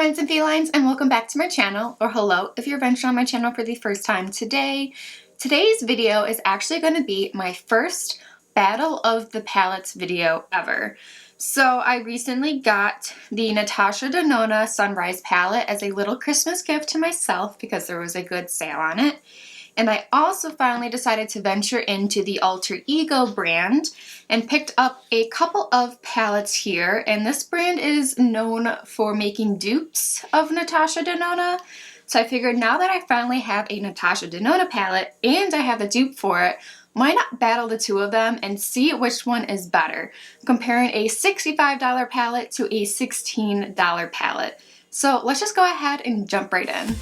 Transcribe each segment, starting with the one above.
felines and felines, and welcome back to my channel, or hello if you're venturing on my channel for the first time today. Today's video is actually going to be my first Battle of the Palettes video ever. So I recently got the Natasha Denona Sunrise palette as a little Christmas gift to myself because there was a good sale on it. And I also finally decided to venture into the Alter Ego brand and picked up a couple of palettes here. And this brand is known for making dupes of Natasha Denona. So I figured now that I finally have a Natasha Denona palette and I have a dupe for it, why not battle the two of them and see which one is better, comparing a $65 palette to a $16 palette. So let's just go ahead and jump right in.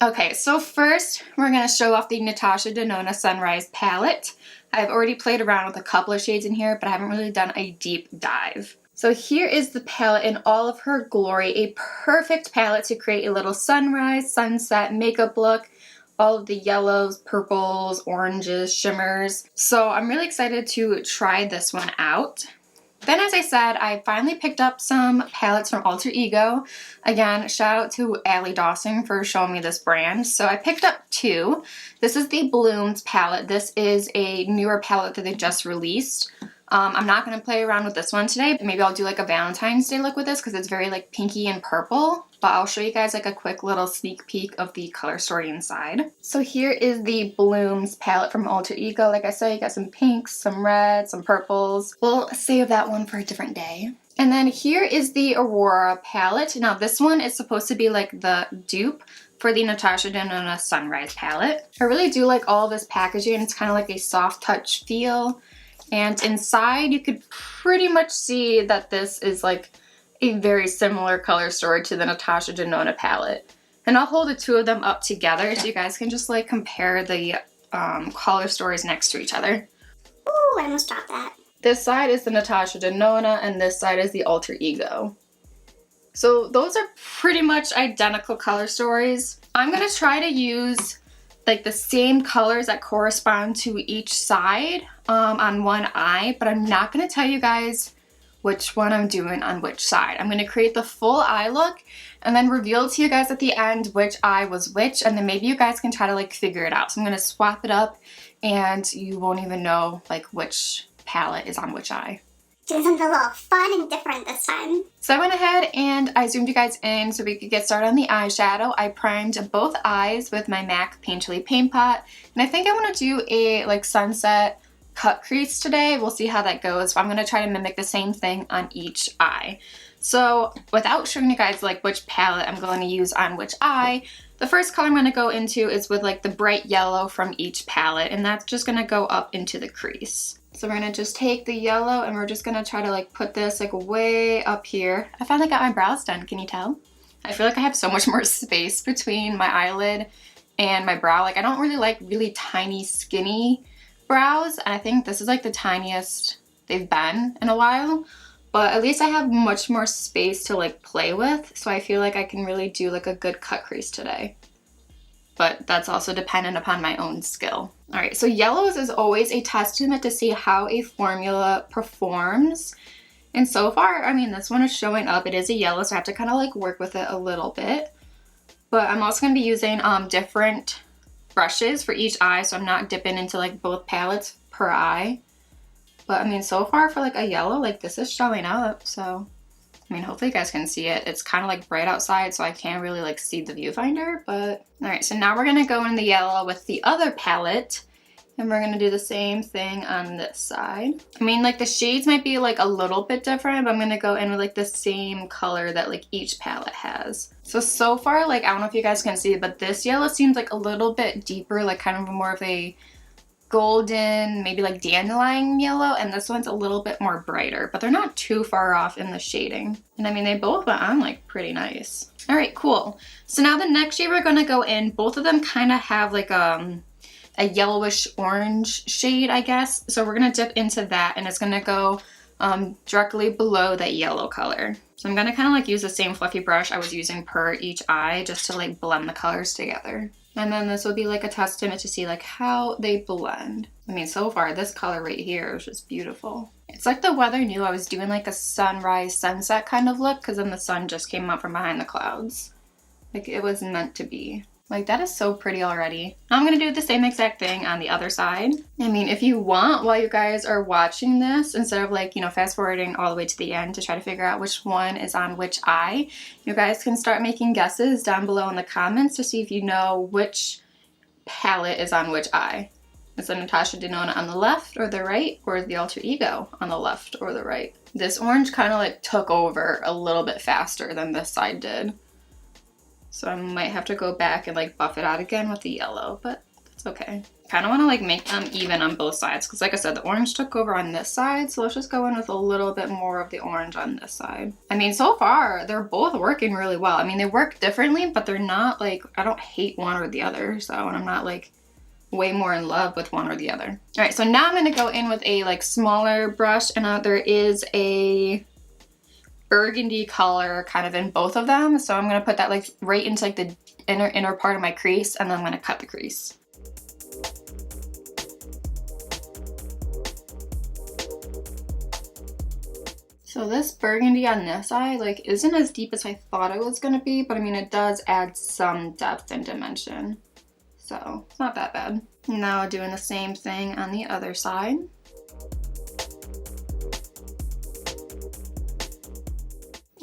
Okay, so first we're going to show off the Natasha Denona Sunrise palette. I've already played around with a couple of shades in here, but I haven't really done a deep dive. So here is the palette in all of her glory, a perfect palette to create a little sunrise, sunset makeup look, all of the yellows, purples, oranges, shimmers. So I'm really excited to try this one out. Then, as I said, I finally picked up some palettes from Alter Ego. Again, shout out to Allie Dawson for showing me this brand. So I picked up two. This is the Blooms palette. This is a newer palette that they just released. I'm not going to play around with this one today. Maybe I'll do like a Valentine's Day look with this because it's very like pinky and purple. But I'll show you guys like a quick little sneak peek of the color story inside. So here is the Blooms palette from Alter Ego. Like I said, you got some pinks, some reds, some purples. We'll save that one for a different day. And then here is the Aurora palette. Now this one is supposed to be like the dupe for the Natasha Denona Sunrise palette. I really do like all of this packaging. It's kind of like a soft touch feel. And inside you could pretty much see that this is like a very similar color story to the Natasha Denona palette. And I'll hold the two of them up together so you guys can just like compare the color stories next to each other. Ooh, I almost dropped that. This side is the Natasha Denona and this side is the Alter Ego. So those are pretty much identical color stories. I'm going to try to use like the same colors that correspond to each side on one eye, but I'm not going to tell you guys which one I'm doing on which side. I'm going to create the full eye look and then reveal to you guys at the end which eye was which, and then maybe you guys can try to like figure it out. So I'm going to swap it up and you won't even know like which palette is on which eye. Doing something a little fun and different this time. So I went ahead and I zoomed you guys in so we could get started on the eyeshadow. I primed both eyes with my MAC Painterly Paint Pot, and I think I want to do a like sunset cut crease today. We'll see how that goes. So I'm going to try to mimic the same thing on each eye. So without showing you guys like which palette I'm going to use on which eye, the first color I'm going to go into is with like the bright yellow from each palette, and that's just going to go up into the crease. So we're going to just take the yellow and we're just going to try to like put this like way up here. I finally got my brows done, can you tell? I feel like I have so much more space between my eyelid and my brow. Like I don't really like really tiny skinny brows, and I think this is like the tiniest they've been in a while. But at least I have much more space to like play with, so I feel like I can really do like a good cut crease today. But that's also dependent upon my own skill. All right, so yellows is always a testament to see how a formula performs. And so far, I mean, this one is showing up. It is a yellow, so I have to kind of like work with it a little bit. But I'm also gonna be using different brushes for each eye, so I'm not dipping into like both palettes per eye. But I mean, so far for like a yellow, like this is showing up, so I mean, hopefully you guys can see it. It's kind of like bright outside, so I can't really like see the viewfinder, but all right, so now we're gonna go in the yellow with the other palette, and we're gonna do the same thing on this side. I mean, like the shades might be like a little bit different, but I'm gonna go in with like the same color that like each palette has. So far, like, I don't know if you guys can see, but this yellow seems like a little bit deeper, like kind of more of a golden, maybe like dandelion yellow, and this one's a little bit more brighter, but they're not too far off in the shading. And I mean, they both went on like pretty nice. All right, cool. So now the next shade we're gonna go in, both of them kind of have like a yellowish orange shade, I guess. So we're gonna dip into that, and it's gonna go directly below that yellow color. So I'm gonna kind of like use the same fluffy brush I was using per each eye just to like blend the colors together. And then this will be like a testament to see like how they blend. I mean, so far this color right here is just beautiful. It's like the weather knew I was doing like a sunrise sunset kind of look, because then the sun just came out from behind the clouds. Like it was meant to be. Like that is so pretty already. Now I'm gonna do the same exact thing on the other side. I mean, if you want, while you guys are watching this, instead of like, you know, fast forwarding all the way to the end to try to figure out which one is on which eye, you guys can start making guesses down below in the comments to see if you know which palette is on which eye. Is the Natasha Denona on the left or the right, or is the Alter Ego on the left or the right? This orange kind of like took over a little bit faster than this side did. So I might have to go back and like buff it out again with the yellow, but that's okay. Kind of want to like make them even on both sides, because like I said, the orange took over on this side, so let's just go in with a little bit more of the orange on this side. I mean, so far they're both working really well. I mean, they work differently, but they're not like, I don't hate one or the other, so, and I'm not like way more in love with one or the other. All right, so now I'm going to go in with a like smaller brush, and there is a burgundy color kind of in both of them, so I'm going to put that like right into like the inner part of my crease, and then I'm going to cut the crease. So this burgundy on this eye like isn't as deep as I thought it was going to be, but I mean it does add some depth and dimension, so it's not that bad. Now doing the same thing on the other side.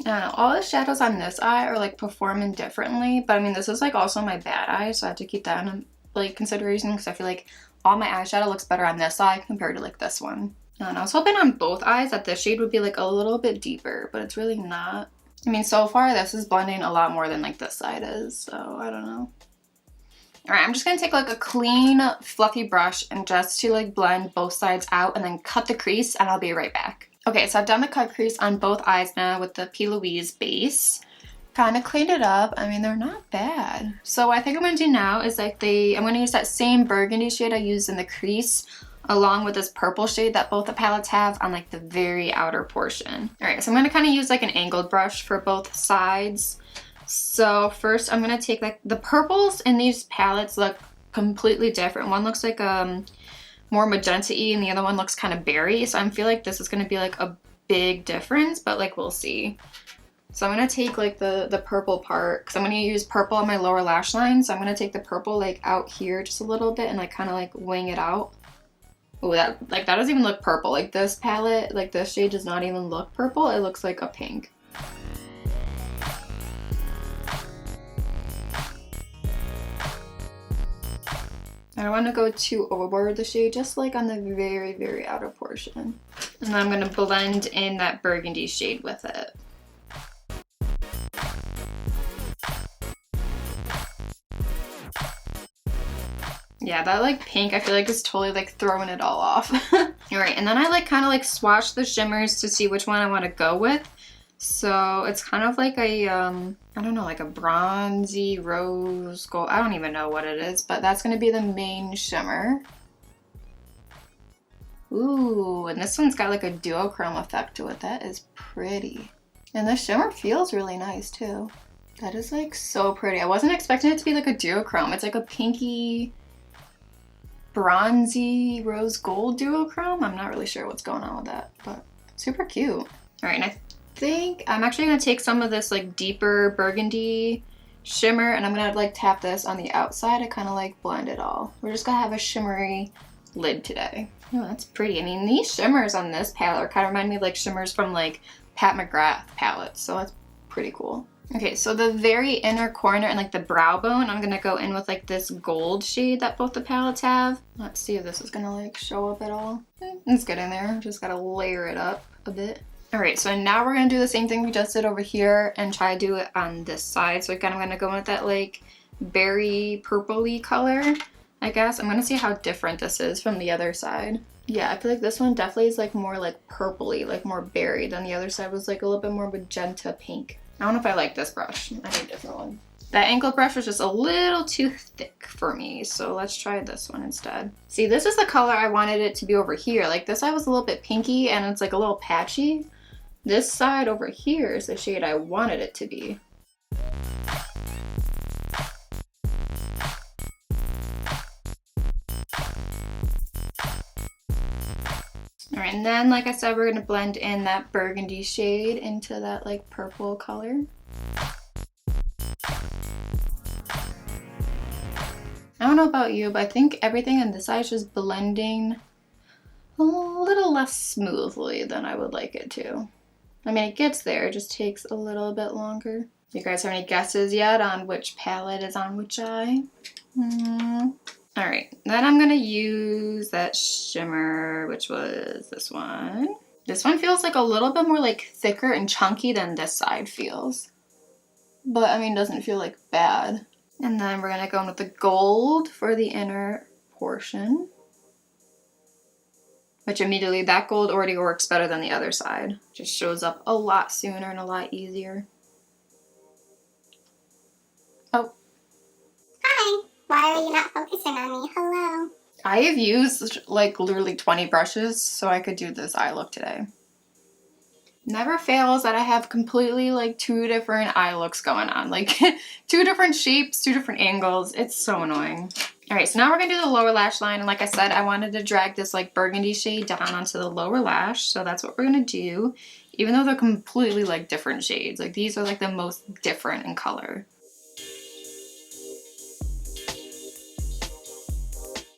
I don't know, all the shadows on this eye are like performing differently, but I mean this is like also my bad eye, so I have to keep that in like consideration, because I feel like all my eyeshadow looks better on this eye compared to like this one. And I was hoping on both eyes that this shade would be like a little bit deeper, but it's really not. I mean, so far this is blending a lot more than like this side is, so I don't know. All right, I'm just gonna take like a clean fluffy brush and just to like blend both sides out and then cut the crease, and I'll be right back. Okay, so I've done the cut crease on both eyes now with the P. Louise base. Kind of cleaned it up. I mean, they're not bad. So what I think I'm gonna do now is like I'm gonna use that same burgundy shade I used in the crease along with this purple shade that both the palettes have on like the very outer portion. All right, so I'm gonna kind of use like an angled brush for both sides. So first I'm gonna take like the purples in these palettes look completely different. One looks like more magenta-y and the other one looks kind of berry. So I feel like this is gonna be like a big difference, but like we'll see. So I'm gonna take like the purple part, because I'm gonna use purple on my lower lash line. So I'm gonna take the purple like out here just a little bit and like kind of like wing it out. Oh, that doesn't even look purple. Like this palette, like this shade does not even look purple. It looks like a pink. I don't want to go too overboard the shade, just like on the very, very outer portion. And then I'm going to blend in that burgundy shade with it. Yeah, that like pink I feel like is totally like throwing it all off. Alright, and then I like kind of like swatch the shimmers to see which one I want to go with. So it's kind of like a, I don't know, like a bronzy rose gold. I don't even know what it is, but that's going to be the main shimmer. Ooh, and this one's got like a duochrome effect to it. That is pretty. And the shimmer feels really nice too. That is like so pretty. I wasn't expecting it to be like a duochrome. It's like a pinky, bronzy rose gold duochrome. I'm not really sure what's going on with that, but super cute. All right, and I think I'm actually gonna take some of this like deeper burgundy shimmer and I'm gonna like tap this on the outside to kind of like blend it all. We're just gonna have a shimmery lid today. Oh, that's pretty. I mean, these shimmers on this palette kind of remind me of like shimmers from like Pat McGrath palettes, so that's pretty cool. Okay, so the very inner corner and like the brow bone, I'm gonna go in with like this gold shade that both the palettes have. Let's see if this is gonna like show up at all. It's getting there, just gotta layer it up a bit. All right, so now we're gonna do the same thing we just did over here and try to do it on this side. So again, I'm gonna go in with that like berry purpley color, I guess. I'm gonna see how different this is from the other side. Yeah, I feel like this one definitely is like more like purpley, like more berry, than the other side was like a little bit more magenta pink. I don't know if I like this brush. I need a different one. That angled brush was just a little too thick for me, so let's try this one instead. See, this is the color I wanted it to be over here. Like this side was a little bit pinky and it's like a little patchy. This side over here is the shade I wanted it to be. Alright, and then like I said, we're gonna blend in that burgundy shade into that like purple color. I don't know about you, but I think everything on this eye is just blending a little less smoothly than I would like it to. I mean, it gets there, it just takes a little bit longer. You guys have any guesses yet on which palette is on which eye? Alright, then I'm gonna use that shimmer, which was this one. This one feels like a little bit more like thicker and chunky than this side feels. But I mean, doesn't feel like bad. And then we're gonna go in with the gold for the inner portion. Which immediately, that gold already works better than the other side. Just shows up a lot sooner and a lot easier. Oh. Hi. Why are you not focusing on me? Hello. I have used like literally 20 brushes so I could do this eye look today. Never fails that I have completely like 2 different eye looks going on. Like 2 different shapes, 2 different angles. It's so annoying. Alright, so now we're going to do the lower lash line. And like I said, I wanted to drag this like burgundy shade down onto the lower lash. So that's what we're going to do. Even though they're completely like different shades. Like these are like the most different in color.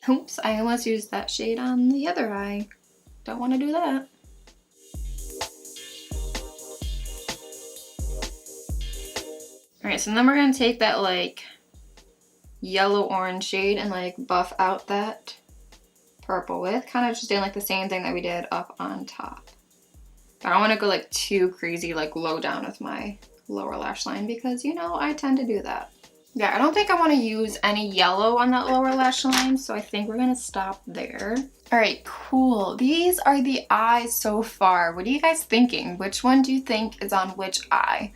Oops, I almost used that shade on the other eye. Don't want to do that. Alright, so then we're going to take that like yellow-orange shade and like buff out that purple with. Kind of just doing like the same thing that we did up on top. But I don't want to go like too crazy like low down with my lower lash line because, you know, I tend to do that. Yeah, I don't think I want to use any yellow on that lower lash line, so I think we're going to stop there. Alright, cool. These are the eyes so far. What are you guys thinking? Which one do you think is on which eye?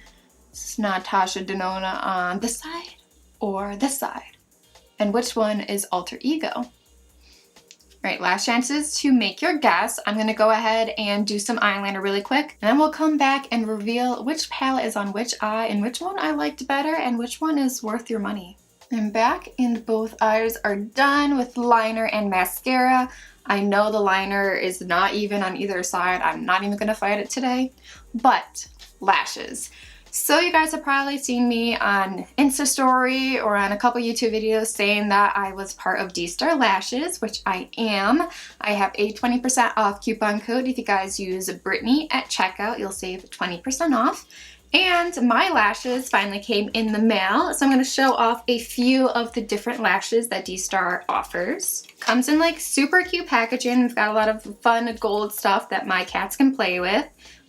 Is Natasha Denona on this side or this side? And which one is Alter Ego? Alright, last chances to make your guess. I'm going to go ahead and do some eyeliner really quick. And then we'll come back and reveal which palette is on which eye and which one I liked better and which one is worth your money. I'm back and both eyes are done with liner and mascara. I know the liner is not even on either side. I'm not even going to fight it today. But lashes. So you guys have probably seen me on Insta story or on a couple YouTube videos saying that I was part of DStar lashes, which I am. I have a 20% off coupon code. If you guys use Brittany at checkout, you'll save 20% off. And my lashes finally came in the mail, so I'm going to show off a few of the different lashes that DStar offers. Comes in like super cute packaging. We've got a lot of fun gold stuff that my cats can play with.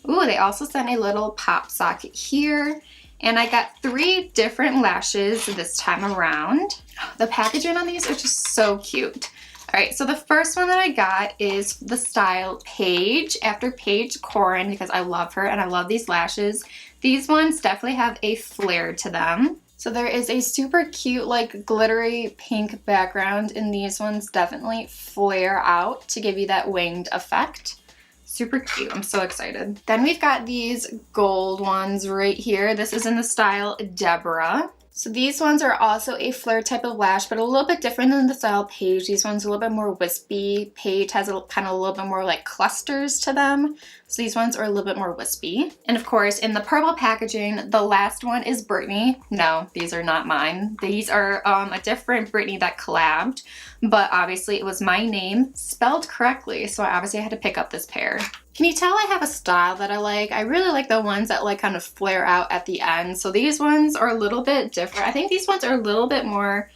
Ooh, they also sent a little pop socket here. And I got 3 different lashes this time around. The packaging on these are just so cute. Alright, so the first one that I got is the style Paige, after Paige Corin, because I love her and I love these lashes. These ones definitely have a flare to them. So there is a super cute like glittery pink background, and these ones definitely flare out to give you that winged effect. Super cute. I'm so excited. Then we've got these gold ones right here. This is in the style Deborah. So these ones are also a flare type of lash, but a little bit different than the style Paige. These ones are a little bit more wispy. Paige has a kind of a little bit more like clusters to them. So these ones are a little bit more wispy. And of course, in the purple packaging, the last one is Brittany. No, these are not mine. These are a different Brittany that collabed, but obviously it was my name spelled correctly. So I obviously had to pick up this pair. Can you tell I have a style that I like? I really like the ones that like kind of flare out at the end. So these ones are a little bit different. I think these ones are a little bit more,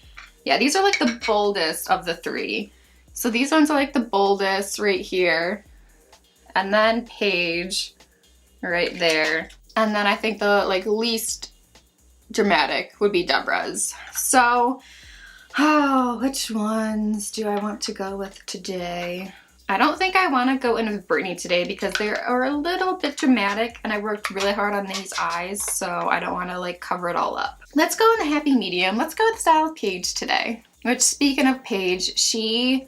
yeah, these are like the boldest of the 3. So these ones are like the boldest right here. And then Paige right there. And then I think the like least dramatic would be Deborah's. So, oh, which ones do I want to go with today? I don't think I want to go in with Brittany today because they are a little bit dramatic and I worked really hard on these eyes, so I don't want to like cover it all up. Let's go in the happy medium. Let's go with the style of Paige today. Which, speaking of Paige, she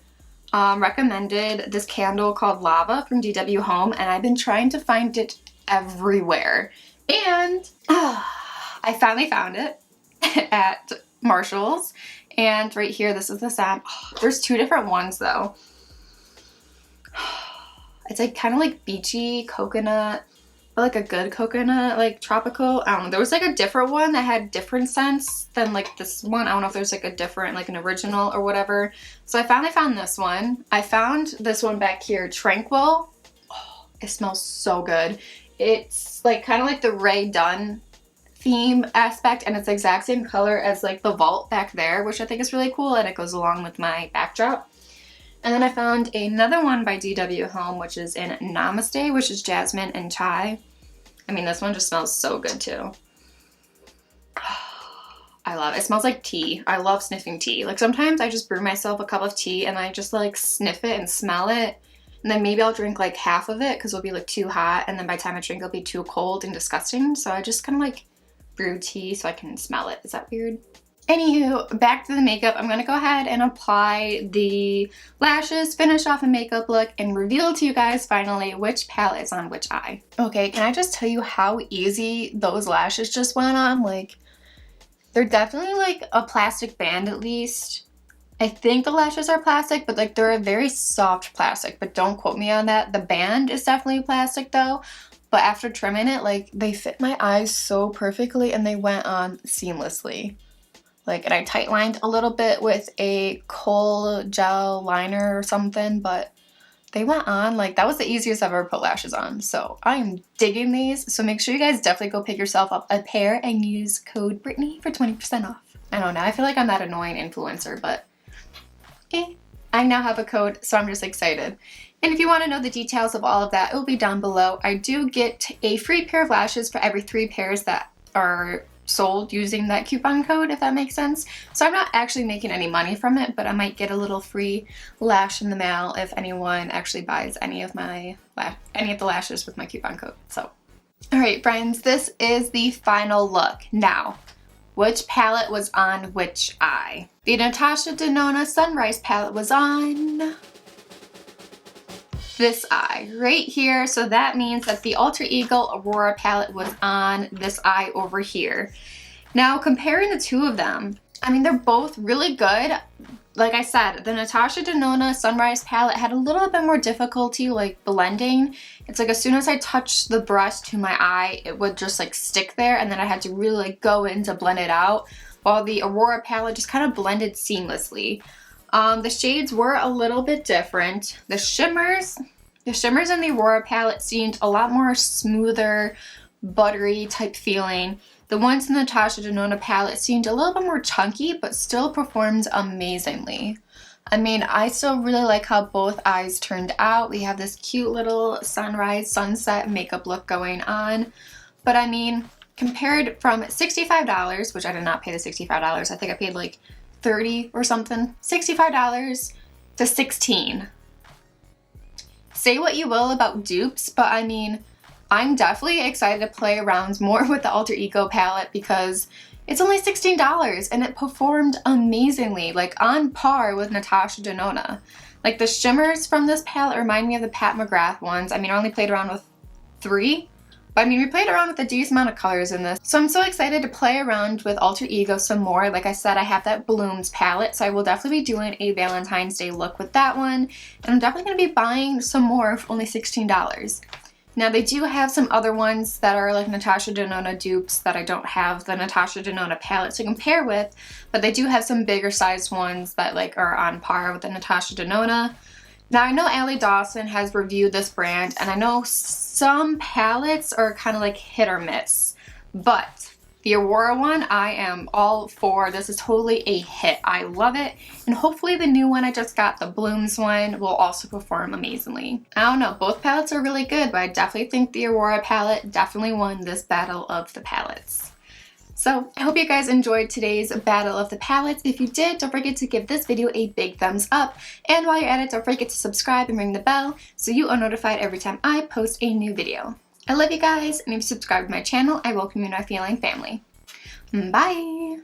recommended this candle called Lava from DW Home, and I've been trying to find it everywhere. And I finally found it at Marshall's. And right here, this is the scent. Oh, there's 2 different ones though. It's like kind of like beachy coconut, but like a good coconut, like tropical. I don't know. There was like a different one that had different scents than like this one. I don't know if there's like a different, like an original or whatever. So I finally found this one. I found this one back here, Tranquil. Oh, it smells so good. It's like kind of like the Ray Dunn theme aspect, and it's the exact same color as like the vault back there, which I think is really cool, and it goes along with my backdrop. And then I found another one by DW Home, which is in Namaste, which is jasmine and chai. I mean, this one just smells so good too. I love it. It smells like tea. I love sniffing tea. Like sometimes I just brew myself a cup of tea and I just like sniff it and smell it. And then maybe I'll drink like half of it because it'll be like too hot. And then by the time I drink, it'll be too cold and disgusting. So I just kind of like brew tea so I can smell it. Is that weird? Anywho, back to the makeup. I'm going to go ahead and apply the lashes, finish off a makeup look, and reveal to you guys finally which palette is on which eye. Okay, can I just tell you how easy those lashes just went on? Like, they're definitely like a plastic band at least. I think the lashes are plastic, but like they're a very soft plastic, but don't quote me on that. The band is definitely plastic though. But after trimming it, like they fit my eyes so perfectly and they went on seamlessly. Like, and I tight lined a little bit with a kohl gel liner or something, but they went on, like, that was the easiest I've ever put lashes on. So I'm digging these. So make sure you guys definitely go pick yourself up a pair and use code Brittany for 20% off. I don't know, I feel like I'm that annoying influencer, but I now have a code, so I'm just excited. And if you want to know the details of all of that, it will be down below. I do get a free pair of lashes for every 3 pairs that are sold using that coupon code, if that makes sense. So I'm not actually making any money from it, but I might get a little free lash in the mail if anyone actually buys any of the lashes with my coupon code. So, all right, friends, this is the final look. Now, which palette was on which eye? The Natasha Denona Sunrise palette was on this eye right here. So that means that the Alter Ego Aurora palette was on this eye over here. Now comparing the two of them, I mean, they're both really good. Like I said, the Natasha Denona Sunrise palette had a little bit more difficulty like blending. It's like as soon as I touched the brush to my eye, it would just like stick there, and then I had to really like go in to blend it out, while the Aurora palette just kind of blended seamlessly. The shades were a little bit different. The shimmers in the Aurora palette seemed a lot more smoother, buttery type feeling. The ones in the Natasha Denona palette seemed a little bit more chunky, but still performed amazingly. I mean, I still really like how both eyes turned out. We have this cute little sunrise sunset makeup look going on. But I mean, compared from $65, which I did not pay the $65, I think I paid like $30 or something, $65 to $16. Say what you will about dupes, but I mean, I'm definitely excited to play around more with the Alter Ego palette because it's only $16 and it performed amazingly, like on par with Natasha Denona. Like the shimmers from this palette remind me of the Pat McGrath ones. I mean, I only played around with 3. But I mean, we played around with a decent amount of colors in this. So I'm so excited to play around with Alter Ego some more. Like I said, I have that Blooms palette, so I will definitely be doing a Valentine's Day look with that one. And I'm definitely going to be buying some more for only $16. Now they do have some other ones that are like Natasha Denona dupes that I don't have the Natasha Denona palette to compare with, but they do have some bigger sized ones that like are on par with the Natasha Denona. Now I know Allie Dawson has reviewed this brand, and I know some palettes are kind of like hit or miss, but the Aurora one I am all for. This is totally a hit. I love it, and hopefully the new one I just got, the Blooms one, will also perform amazingly. I don't know, both palettes are really good, but I definitely think the Aurora palette definitely won this battle of the palettes. So I hope you guys enjoyed today's battle of the palettes. If you did, don't forget to give this video a big thumbs up. And while you're at it, don't forget to subscribe and ring the bell so you are notified every time I post a new video. I love you guys, and if you subscribe to my channel, I welcome you to my feline family. Bye!